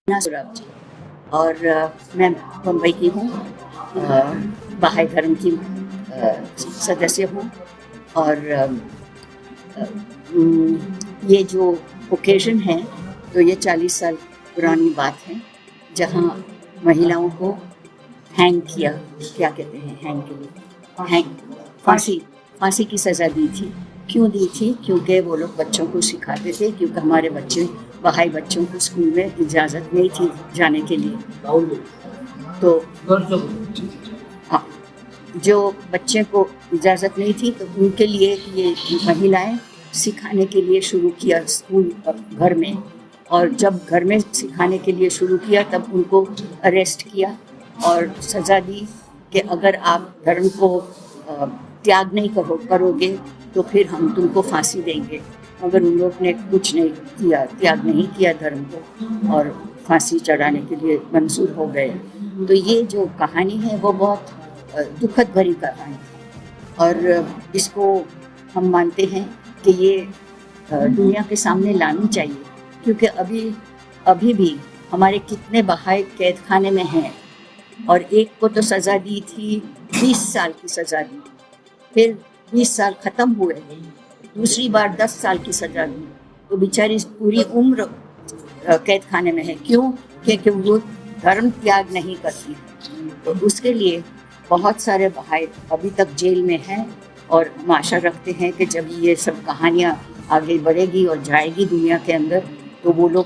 सुराब जी और मैं मुंबई की हूँ। बहाई धर्म की सदस्य हूँ और ये जो ओकेजन है तो ये 40 साल पुरानी बात है जहाँ महिलाओं को हैंग किया, क्या कहते हैं हैंग के लिए, हैंग फांसी की सज़ा दी थी। क्यों दी थी? क्योंकि वो लोग बच्चों को सिखाते थे, क्योंकि हमारे बहाई बच्चों को स्कूल में इजाज़त नहीं थी जाने के लिए। तो हाँ, जो बच्चे को इजाज़त नहीं थी तो उनके लिए ये महिलाएं सिखाने के लिए शुरू किया स्कूल घर में। और जब घर में सिखाने के लिए शुरू किया तब उनको अरेस्ट किया और सज़ा दी कि अगर आप धर्म को त्याग नहीं करोगे तो फिर हम तुमको फांसी देंगे। मगर उन लोग ने कुछ नहीं किया, त्याग नहीं किया धर्म को और फांसी चढ़ाने के लिए मंसूर हो गए। तो ये जो कहानी है वो बहुत दुखद भरी कहानी है और इसको हम मानते हैं कि ये दुनिया के सामने लानी चाहिए, क्योंकि अभी भी हमारे कितने बहाई कैद खाने में हैं और एक को तो सज़ा दी थी, 20 साल की सज़ा दी, फिर 20 साल ख़त्म हुए, दूसरी बार 10 साल की सज़ा दी, तो बेचारी पूरी उम्र कैद खाने में है। क्यों? क्योंकि वो धर्म त्याग नहीं करती। तो उसके लिए बहुत सारे बहाई अभी तक जेल में हैं और हम आशा रखते हैं कि जब ये सब कहानियाँ आगे बढ़ेगी और जाएगी दुनिया के अंदर तो वो लोग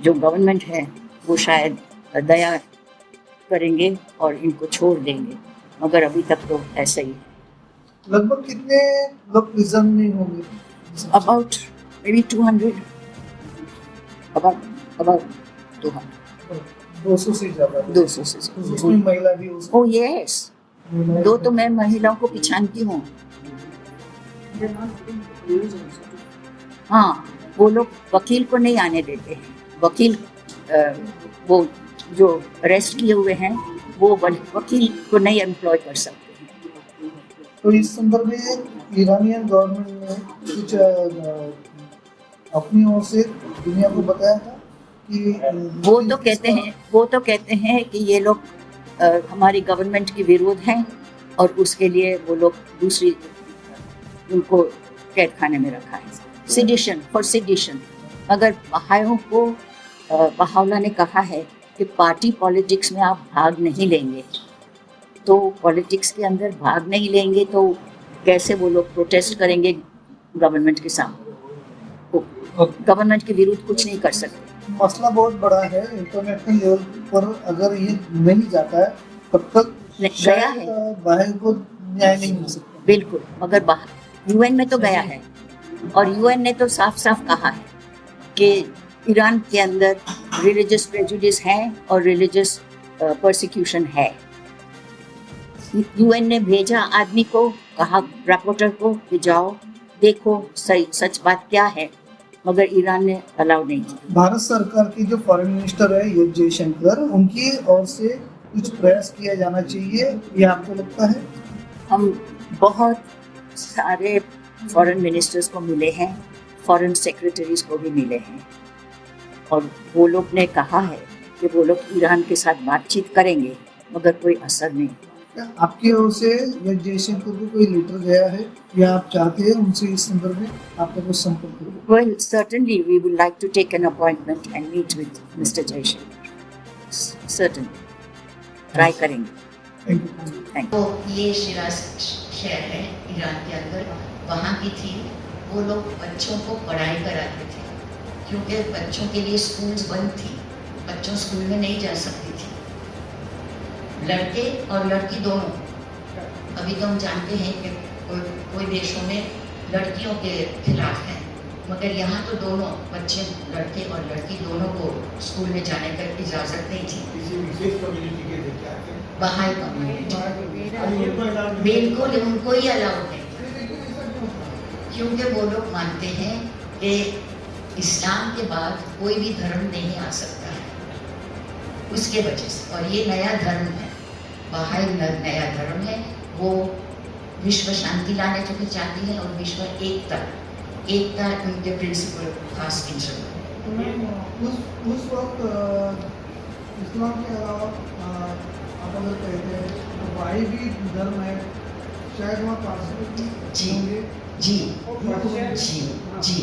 जो गवर्नमेंट है वो शायद दया करेंगे और इनको छोड़ देंगे, मगर अभी तक तो ऐसा ही है। लगभग कितने लोग प्रिजन में होंगे? About maybe 200, about 200 से ज़्यादा। 200 से उसमें महिला भी हो सकती Oh yes, 2 तो मैं महिलाओं को पहचानती हूँ। हाँ, वो लोग वकील को नहीं आने देते हैं। वकील वो जो अरेस्ट किए हुए हैं वो वकील को नहीं एम्प्लॉय कर सकते हैं। तो इस संदर्भ में ईरानियन गवर्नमेंट ने कुछ अपनी ओर से दुनिया को बताया था कि वो तो कहते हैं कि ये लोग हमारी गवर्नमेंट के विरोध हैं और उसके लिए वो लोग दूसरी उनको कैद खाने में रखा है, सेडिशन। मगर बहाइयों को बहावला ने कहा है कि पार्टी पॉलिटिक्स में आप भाग नहीं लेंगे, तो पॉलिटिक्स के अंदर भाग नहीं लेंगे तो कैसे वो लोग प्रोटेस्ट करेंगे गवर्नमेंट के सामने? गवर्नमेंट के विरुद्ध कुछ नहीं कर सकते। मसला बहुत बड़ा है, इंटरनेशनल लेवल पर अगर ये नहीं जाता है तब तक गया है, बाहर को न्याय नहीं मिल सकता। बिल्कुल, मगर बाहर यूएन में तो गया है और यूएन ने तो साफ साफ कहा है कि ईरान के अंदर रिलीजियस प्रेजुडिस है और रिलीजियस परसिक्यूशन है। यूएन ने भेजा आदमी को, कहा रिपोर्टर को कि जाओ देखो सही सच बात क्या है, मगर ईरान ने अलाउ नहीं किया। भारत सरकार की जो फॉरेन मिनिस्टर है एस जयशंकर, उनकी ओर से कुछ प्रयास किया जाना चाहिए, ये आपको लगता है? हम बहुत सारे फॉरेन मिनिस्टर्स को मिले हैं, फॉरेन सेक्रेटरीज को भी मिले हैं और वो लोग ने कहा है कि वो लोग ईरान के साथ बातचीत करेंगे, मगर कोई असर नहीं। आपकी ओर से या जयशंकर को कोई लेटर गया है या आप चाहते हैं उनसे इस संदर्भ में आपका कुछ संपर्क हो? Well, certainly we would like to take an appointment and meet with Mr. Jaishankar. Certainly, try करेंगे। Thank you. तो ये शिराज शहर है ईरान के अंदर, वहाँ की थी। वो लोग बच्चों को पढ़ाई कराते थे क्योंकि बच्चों के लिए स्कूल्स बंद थी, बच्चों स्कूल में नहीं जा सकती थी, लड़के और लड़की दोनों। अभी तो हम जानते हैं कि कोई देशों में लड़कियों के खिलाफ है, मगर यहाँ तो दोनों बच्चे, लड़के और लड़की दोनों को स्कूल में जाने का इजाज़त नहीं थी। किसी विशेष कम्युनिटी के लिए क्या है? बहाई कम्युनिटी बिल्कुल उनको ही अलाउ है, क्योंकि वो लोग मानते हैं कि इस्लाम के बाद कोई भी धर्म नहीं आ सकता है, उसके वजह से। और ये नया धर्म है, बहाई नया धर्म है। वो विश्व शांति लाने को भी चाहती है और विश्व एकता उनके प्रिंसिपल खास इंस्ट्रूमेंट। तो मैम उस वक्त इस्लाम के अलावा आप अगर कहते हैं तो भाई भी धर्म है, शायद वहाँ पारसी भी जी। होंगे। जी जी जी,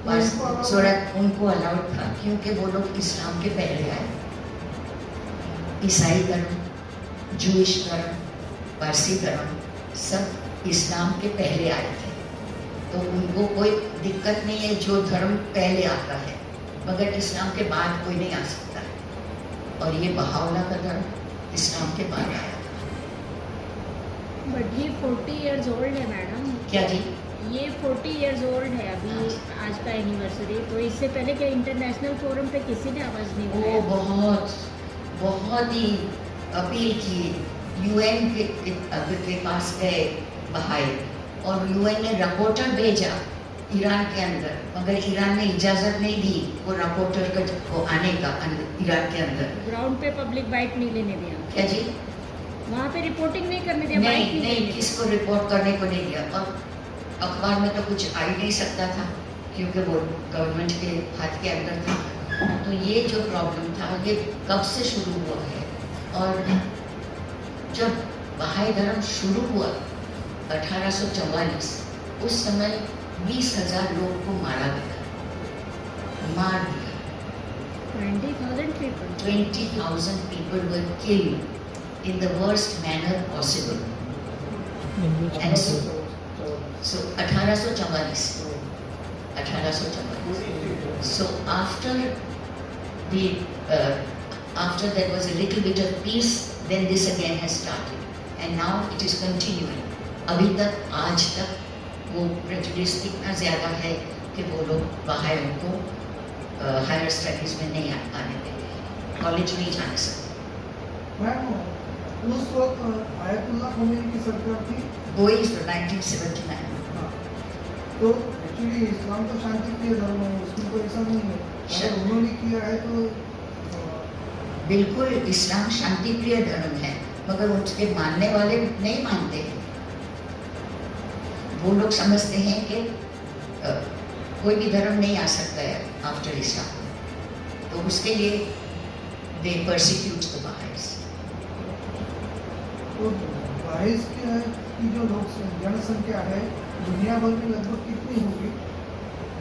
बस थोड़ा उनको अलाउड था क्योंकि वो लोग इस्लाम के पहले आए। ईसाई धर्म, जूइश धर्म, पारसी धर्म सब इस्लाम के पहले आए थे, तो उनको कोई दिक्कत नहीं है जो धर्म पहले आता है, मगर इस्लाम के बाद कोई नहीं आ सकता है। और ये बहावला का धर्म इस्लाम के बाद आया था। बट ये 40 इयर्स ओल्ड है मैडम, क्या जी? ये 40 इयर्स ओल्ड है अभी आज का एनिवर्सरी, तो इससे पहले क्या इंटरनेशनल फोरम पे किसी ने आवाज़ नहीं वो उठाया? बहुत ही अपील की, यूएन के पास गए बहाई, और यूएन ने रिपोर्टर भेजा ईरान के अंदर, मगर ईरान ने इजाज़त नहीं दी वो रिपोर्टर को आने का ईरान के अंदर। ग्राउंड पे पब्लिक बाइट नहीं लेने दिया, क्या जी? वहाँ पे रिपोर्टिंग नहीं करने दिया, बाइट नहीं नहीं नहीं, लेने किसको रिपोर्ट करने को नहीं दिया। और अखबार में तो कुछ आ ही नहीं सकता था क्योंकि वो गवर्नमेंट के हाथ के अंदर था। तो ये जो प्रॉब्लम था ये कब से शुरू हुआ है, और जब बहाई धर्म शुरू हुआ 1844, उस समय 20,000 लोग को मारा गया, मार दिया। 20,000 people. 20,000 people were killed in the worst manner possible. And so 1844. So after there was a little bit of peace, then this again has started, and now it is continuing. अभी तक आज तक वो प्रेजुडिस इतना ज़्यादा है कि वो लोग बाहर को हायर स्टडीज़ में नहीं आने देते, कॉलेज नहीं जाने सकते। मैम उस वक्त आयतुल्ला खोमेनी की सरकार थी। Going from 1979। हाँ, तो एक्चुअली इस्लाम तो शांति प्रिय धर्म है, उसमें कोई ऐसा नहीं है, अगर उन्होंने किया है तो बिल्कुल इस्लाम शांति प्रिय धर्म है, मगर उसके मानने वाले नहीं मानते हैं। वो लोग समझते हैं कि कोई भी धर्म नहीं आ सकता है आफ्टर इस्लाम, तो उसके लिए दे परसिक्यूट द बाहर्स। तो बाईस की जो लोग जनसंख्या है दुनिया भर में लगभग कितनी होगी?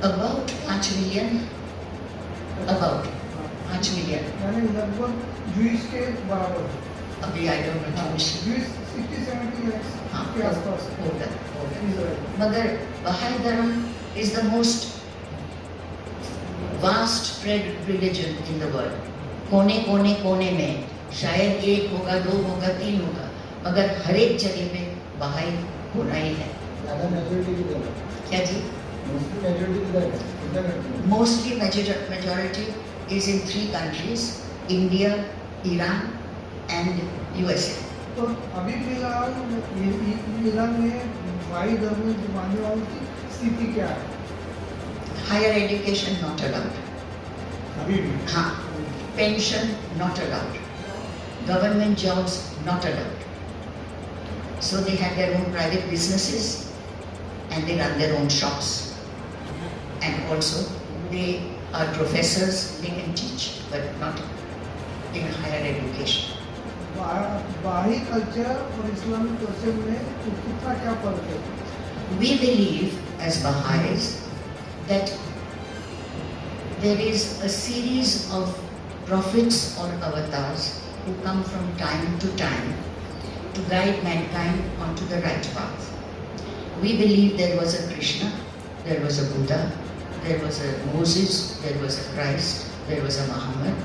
About 5 million, about 5 million. यानी लगभग जूइश के बराबर है। अभी I don't know Jewish 60-70 lakh हाँ के आसपास है। होगा। इजराइल। मगर बहाई धर्म is the most vast spread religion in the world. कोने कोने कोने में शायद 1 होगा, 2 होगा, 3 होगा, मगर हर एक जगह पे बहाई होना ही है। क्या जी? Mostly majority is in 3 countries, India, Iran and USA. तो अभी फिलहाल ईरान में भाई धर्म में मानने वालों की स्थिति क्या है? Higher education not allowed. अभी भी हाँ, pension not allowed, government jobs not allowed. So they have their own private businesses and they run their own shops, and also they are professors, they can teach but not in higher education. बाही culture और Islamic culture में कितना क्या फर्क है? We believe as Baha'is that there is a series of prophets or avatars who come from time to time to guide mankind onto the right path. We believe there was a Krishna, there was a Buddha, there was a Moses, there was a Christ, there was a Muhammad,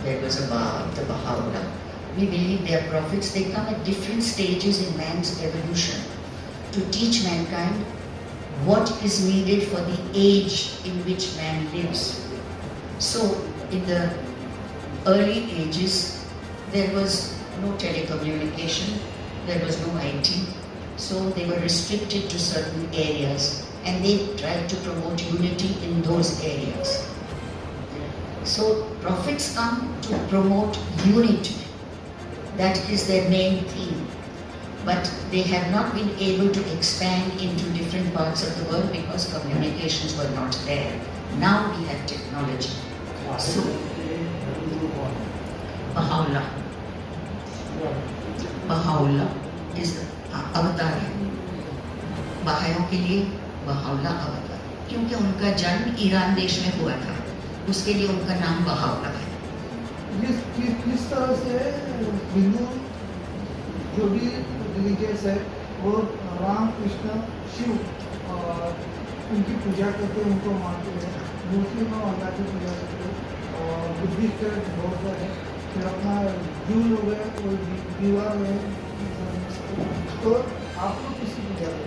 there was the Baha'u'llah. We believe they are prophets. They come at different stages in man's evolution to teach mankind what is needed for the age in which man lives. So, in the early ages, there was no telecommunication, there was no IT, so they were restricted to certain areas and they tried to promote unity in those areas. So, prophets come to promote unity. That is their main theme. But they have not been able to expand into different parts of the world because communications were not there. Now we have technology. So, Baha'u'llah इस अवतार है, बहाइयों के लिए बहाउल्ला अवतार, क्योंकि उनका जन्म Iran देश में हुआ था, उसके लिए उनका नाम बहाउल्ला है। किस तरह से हिंदू जो भी रिलीजियस है वो राम कृष्ण शिव उनकी पूजा करते हैं, उनको मानते हैं, मुस्लिम अल्लाह की पूजा करते हैं, और बुद्धिस्ट बौद्ध है, फिर अपना जू लोग है वो दीवार है, तो आप लोग किसकी पूजा करते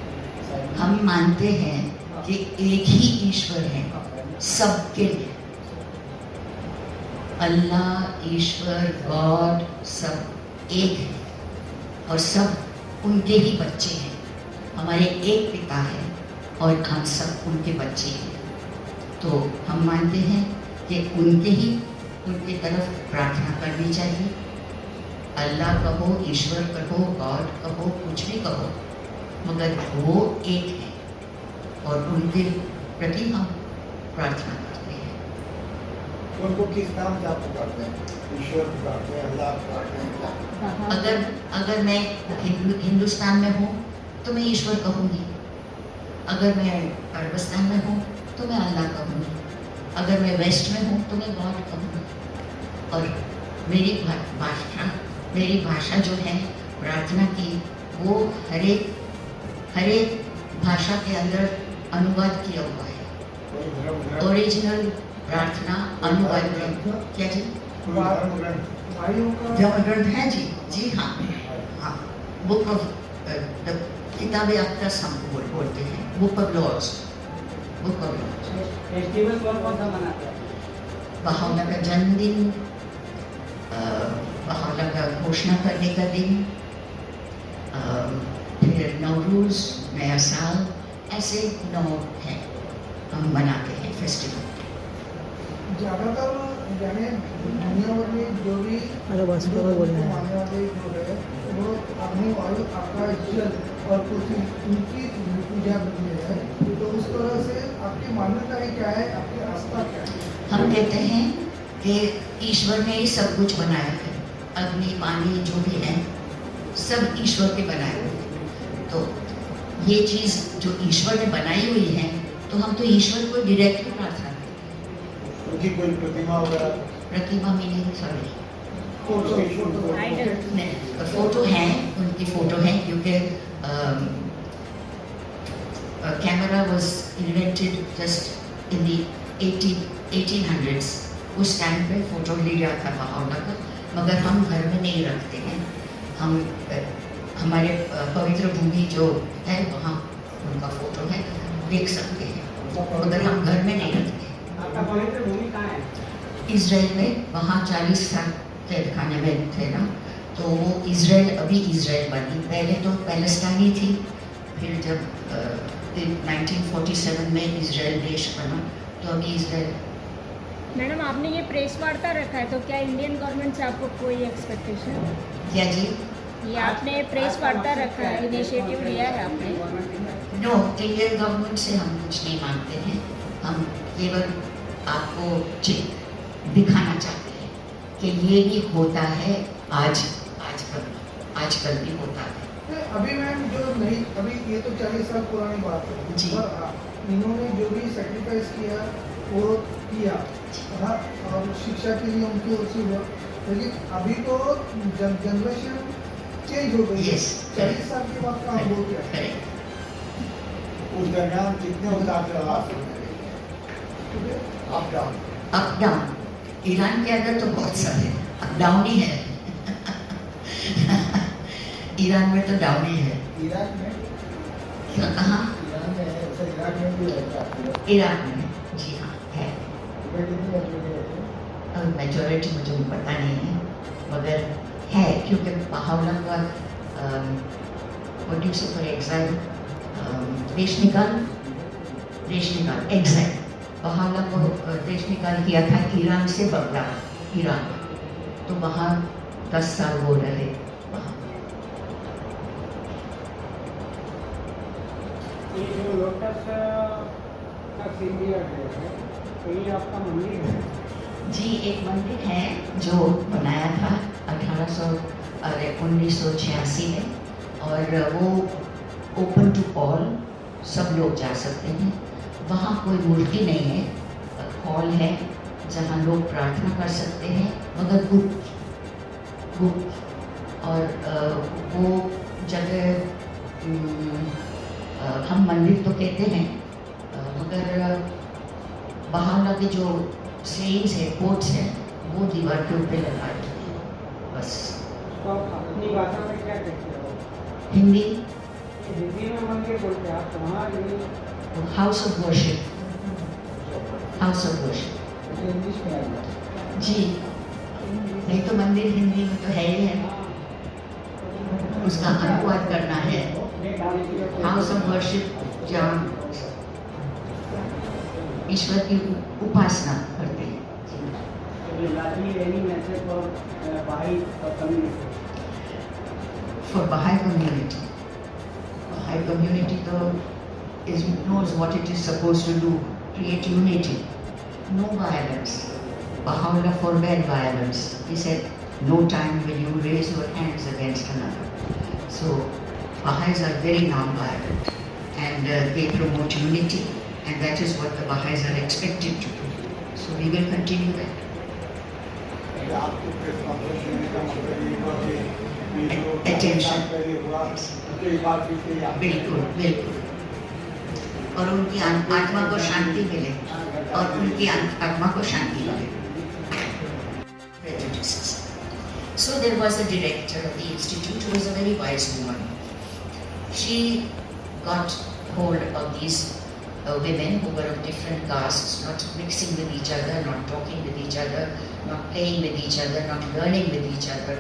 हैं? हम मानते हैं कि एक ही ईश्वर है सबके लिए, अल्लाह, ईश्वर, गॉड सब एक है और सब उनके ही बच्चे हैं। हमारे एक पिता है और हम सब उनके बच्चे हैं, तो हम मानते हैं कि उनके तरफ प्रार्थना करनी चाहिए। अल्लाह कहो, ईश्वर कहो, गॉड कहो, कुछ भी कहो, मगर वो एक है और उनके प्रति हम प्रार्थना करते हैं। उनको किस नाम से आप पुकारते हैं? ईश्वर पुकारते हैं, अल्लाह पुकारते हैं? अगर मैं हिंदुस्तान में हूँ तो मैं ईश्वर कहूँगी, अगर मैं अरबस्तान में हूँ तो मैं अल्लाह कहूँगी, अगर मैं वेस्ट में हूँ तो मैं गॉड कहूँगी। और मेरी भाषा जो है प्रार्थना की, वो हर एक भाषा के अंदर अनुवाद किया हुआ है। ओरिजिनल प्रार्थना अनुवाद क्या जी? धर्म ग्रंथ है जी, जी हाँ, हाँ, बुक ऑफ किताब अक़दस हम बोलते हैं, book of lords, book of lords. Festival कौन सा मनाते हैं? बहाउल्ला का जन्मदिन, बहाउल्ला का घोषणा करने का दिन, फिर नवरूज, नया साल, ऐसे 9 हैं हम मनाते हैं फेस्टिवल। ज़्यादातर यानी दुनिया भर में जो भी मानने वाले जो है वो अपने वायु आकाश जल और पृथ्वी उनकी पूजा करते हैं, तो उस तरह से आपकी मान्यता क्या है, आपकी आस्था क्या है? हम कहते हैं कि ईश्वर ने ही सब कुछ बनाया है, अग्नि, पानी जो भी है सब ईश्वर के बनाए हुए हैं। तो ये चीज़ जो ईश्वर ने बनाई हुई है, तो हम तो ईश्वर को डायरेक्टली प्रार्थना करते हैं। उनकी कोई प्रतिमा वगैरह? प्रतिमा मीनिंग सॉरी, आइडल। फोटो है, उनकी फोटो है, क्योंकि camera was invented just in the 1800s। उस टाइम पे फोटो लिया था बहाउल्ला का, मगर हम घर में नहीं रखते हैं। हम हमारे पवित्र भूमि जो है वहाँ उनका फोटो है, देख सकते हैं, मगर हम घर में नहीं रखते। आपका पवित्र भूमि कहाँ है? इजराइल में, वहाँ 40 साल कैद खाने में थे ना, तो वो इजराइल, अभी इजराइल बनी, पहले तो पैलेस्टाइन ही थी, फिर जब 1947 में इजराइल देश बना, तो अभी इजराइल। मैडम, आपने ये प्रेस वार्ता रखा है, तो क्या इंडियन गवर्नमेंट से आपको कोई एक्सपेक्टेशन है? क्या जी? ये आपने प्रेस वार्ता रखा है, इनिशिएटिव लिया है आपने? नो, इंडियन गवर्नमेंट से हम कुछ नहीं मांगते हैं, हम केवल आपको दिखाना चाहते हैं कि ये भी होता है, आजकल भी होता है। अभी मैम जो नहीं, अभी ये तो 40 साल पुरानी बात है जी। और इन्होंने जो भी सेक्रीफाइस किया वो किया, हाँ, और शिक्षा के लिए उनकी ओर से हुआ, लेकिन अभी तो जनरेशन चेंज हो गई है। Yes, 40 साल के बाद काम हो गया। करेक्ट। उस दरमियान कितने उतार चढ़ाव? Up down. Up down Iran के अंदर तो बहुत सारे अप डाउन ही है। ईरान में तो डाउन ही है। इराक में? कहाँ? ईरान में है, उसे इराक में भी रहता है। ईरान में, जी हाँ है। उसमें कितनी मजबूरी होती है? अब मेजोरिटी मुझे पता नहीं है, मगर है, क्योंकि बहाउल्ला का व्हाट यू से फॉर एग्जाइल, देश निकाल एग्जाइल, बहाउल्ला को देश निकाल किया था ईरान से बगदाद, ईरान, तो वहाँ 10 साल वो रहे वहाँ। ये जो लोटस का सिंबिया है, तो ये आपका मंदिर है? जी, एक मंदिर है जो बनाया था 1986 में, और वो ओपन टू ऑल, सब लोग जा सकते हैं। वहाँ कोई मूर्ति नहीं है, हॉल है जहाँ लोग प्रार्थना कर सकते हैं, मगर गुप्त। और वो जगह हम मंदिर तो कहते हैं, मगर बहावला के जो सेइंग्स है, कोट्स है, वो दीवार के ऊपर लगाए थे, बस। तो आप अपनी भाषा में क्या कहते हो? हिंदी हिंदी में मंदिर बोलते हैं आप, तो वहाँ house of worship, house of worship. English में आएगा। जी, नहीं तो मंदिर हिंदी में तो है ही है, उसका अनुवाद करना है। हाउस ऑफ वर्शिप जहाँ ईश्वर की उपासना करते हैं। For Baha'i community though knows what it is supposed to do, create unity, no violence. Baha'u'llah forbade violence. He said, no time will you raise your hands against another. So Baha'is are very non-violent, and they promote unity, and that is what the Baha'is are expected to do. So we will continue that. आपको press conference देने का मतलब ये हुआ कि ये जो Attention. पहले हुआ, तो एक बार फिर से याद बिल्कुल बिल्कुल, और उनकी आत्मा को शांति मिले, और उनकी आत्मा को शांति मिले। Prejudices. So there was a director of the institute who was a very wise woman. She got hold of these women who were of different castes, not mixing with each other, not talking with each other, not playing with each other, not learning with each other.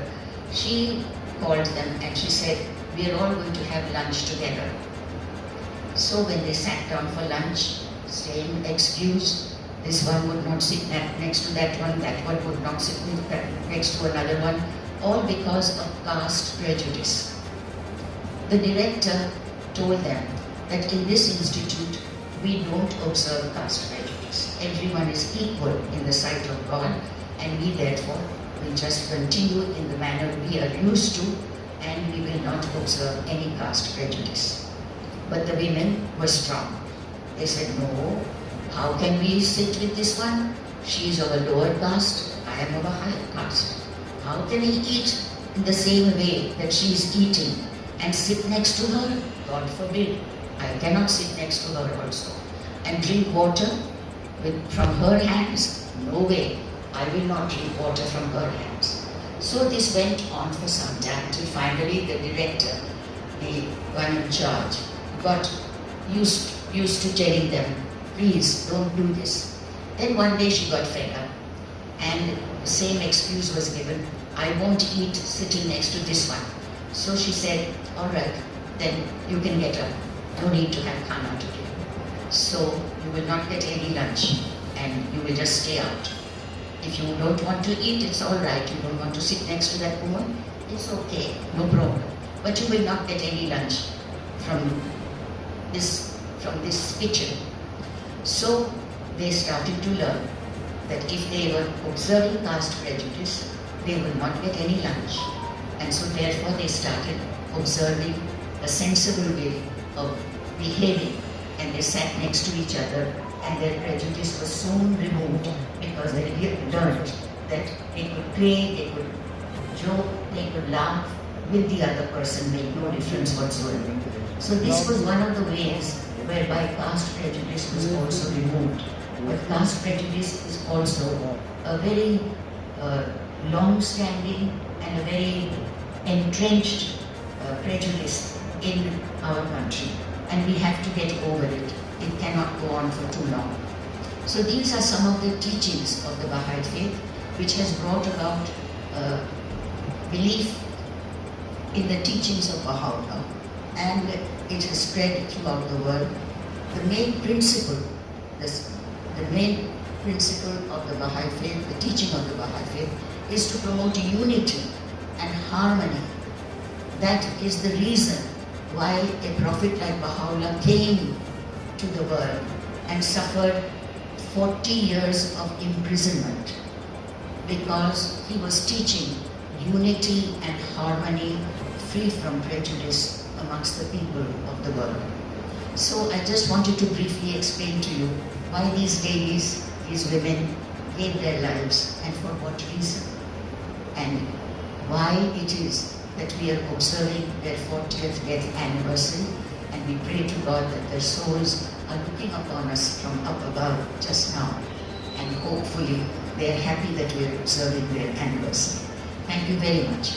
She called them and she said, we are all going to have lunch together. So when they sat down for lunch, same excuse, this one would not sit next to that one would not sit next to another one, all because of caste prejudice. The director told them that in this institute, we don't observe caste prejudice. Everyone is equal in the sight of God, and we therefore will just continue in the manner we are used to, and we will not observe any caste prejudice. But the women were strong. They said, no, how can we sit with this one? She is of a lower caste, I am of a higher caste. How can I eat in the same way that she is eating and sit next to her? God forbid. I cannot sit next to her also. And drink water from her hands? No way. I will not drink water from her hands. So this went on for some time till finally the director, the one in charge, got used to telling them, please don't do this. Then one day she got fed up, and the same excuse was given, I won't eat sitting next to this one. So she said, all right, then you can get up. No need to have khana today. So you will not get any lunch, and you will just stay out. If you don't want to eat, it's all right. You don't want to sit next to that woman, it's okay, no problem. But you will not get any lunch from this kitchen. So they started to learn that if they were observing caste prejudice, they will not get any lunch. And so therefore they started observing a sensible way of behaving, and they sat next to each other, and their prejudice was soon removed because they learned that they could play, they could joke, they could laugh with the other person, made no difference whatsoever. So this was one of the ways whereby caste prejudice was also removed. But caste prejudice is also a very long-standing and a very entrenched prejudice in our country, and we have to get over it. It cannot go on for too long. So these are some of the teachings of the Baha'i faith, which has brought about belief in the teachings of Baha'u'llah, and it has spread throughout the world. The main principle of the Baha'i faith, the teaching of the Baha'i faith, is to promote unity and harmony. That is the reason why a prophet like Baha'u'llah came to the world and suffered 40 years of imprisonment because he was teaching unity and harmony free from prejudice amongst the people of the world. So I just wanted to briefly explain to you why these ladies, these women gave their lives and for what reason, and why it is that we are observing their 40th death anniversary, and we pray to God that their souls are looking upon us from up above just now, and hopefully they are happy that we are observing their anniversary. Thank you very much.